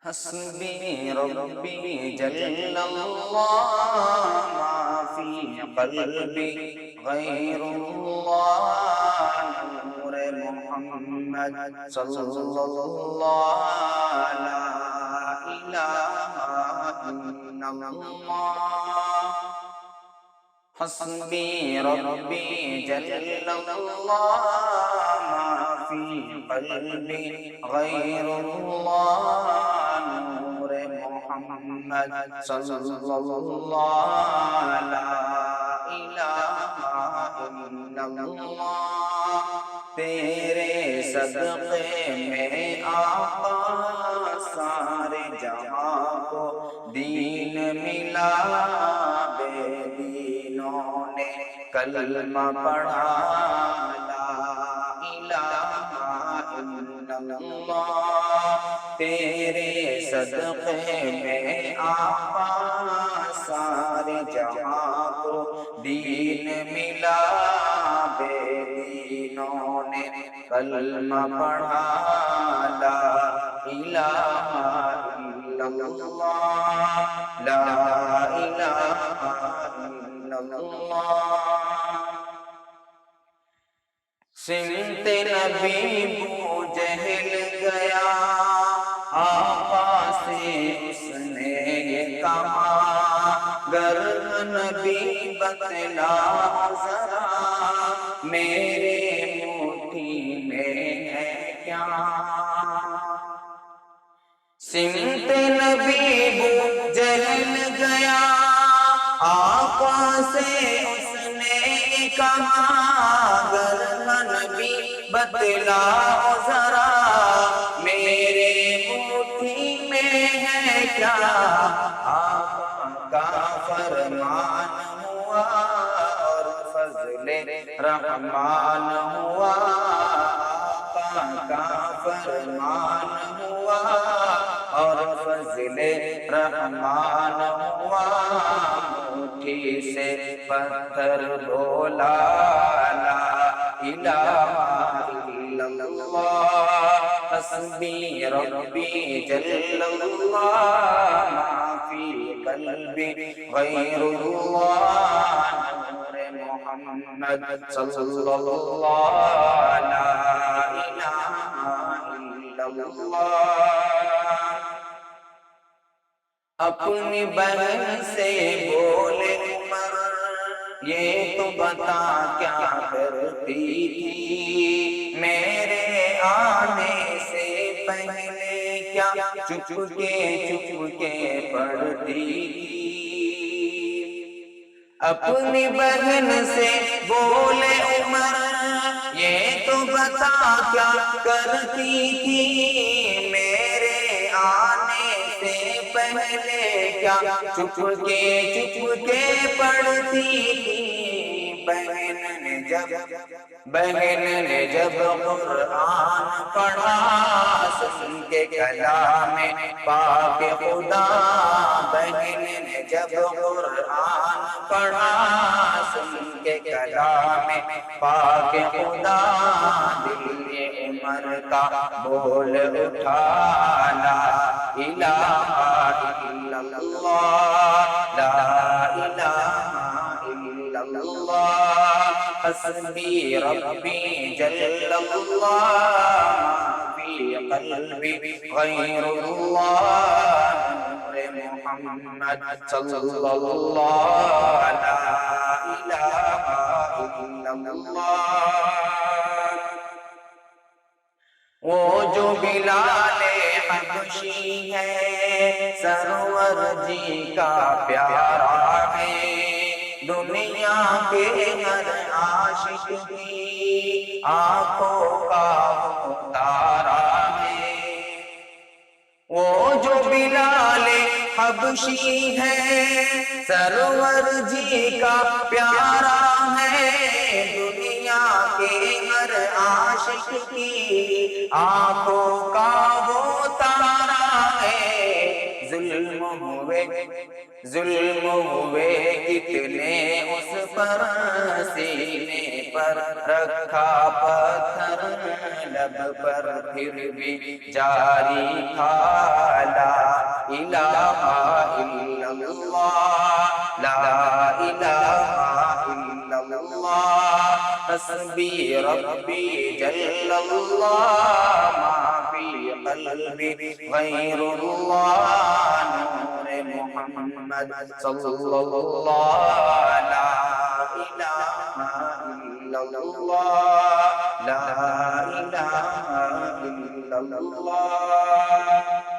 حسبی ربی جل اللہ ما فی قلبی غیر اللہ نور محمد صلی اللہ لا الہ الا اللہ حسبی ربی جل اللہ ما فی قلبی غیر اللہ نور محمد صلی اللہ لا الہ الا اللہ تیرے صدقے میں آقا سارے جہاں کو دین ملا بے دینوں نے کلمہ پڑھا لا الہ الا اللہ تیرے صدقے میں آقا سارے جہاں کو دین ملا بے دینوں نے کلمہ پڑھا لا الہ الا اللہ لا الہ الا اللہ سمت نبی بو جہل گیا آقا سے اس نے یہ کہا گر نبی بتلا ذرا میرے مٹھی میں ہے کیا سمت نبی بو جہل گیا آقا سے اس نے کہا گر نبی بتلا ذرا میرے مٹھی میں ہے کیا آقا کا فرمان ہوا اور فضل رحمان ہوا آقا کا فرمان ہوا اور فضل رحمان ہوا مٹھی سے پتھر بولا لا الہ الا اللہ حسبی ربی جل اللہ ما فی قلبی غیر اللہ نور محمد صلی اللہ لا الہ الا اللہ اپنی بہن سے بولے عمر یہ تو بتا کیا کرتی تھی میرے آنے سے پہلے کیا چپ کے پڑھتی تھی اپنی بہن سے بولے عمر یہ تو بتا کیا کرتی تھی میرے آنے سے پہلے کیا چپ کے پڑھتی تھی بہن نے جب قرآن پڑھا سن کے کلام پاک خدا بہن نے جب قرآن پڑھا سن کے کلام پاک خدا دل عمر کا بول اٹھا لا الہ الا اللہ لا الہ الا اللہ حسبی ربی جل اللہ ما فی قلبی غیر اللہ نور محمد صلی اللہ لا الہ الا اللہ وہ جو بلال حبشی ہے سرور جی کا پیارا ہے دنیا کے ہر عاشق کی آنکھوں کا تارا ہے وہ جو بلال حبشی ہے سرور جی کا پیارا ہے دنیا کے ہر عاشق کی آنکھوں کا وہ تارا ہے ظلم ہوئے کتنے اس پر سینے پر رکھا پتھر لب پر پھر بھی جاری تھا لا الہ الا اللہ لا الہ الا اللہ حسبی ربی جل اللہ ما فی قلبی غیر اللہ نور محمد صلی اللہ لا الہ الا اللہ لا الہ الا اللہ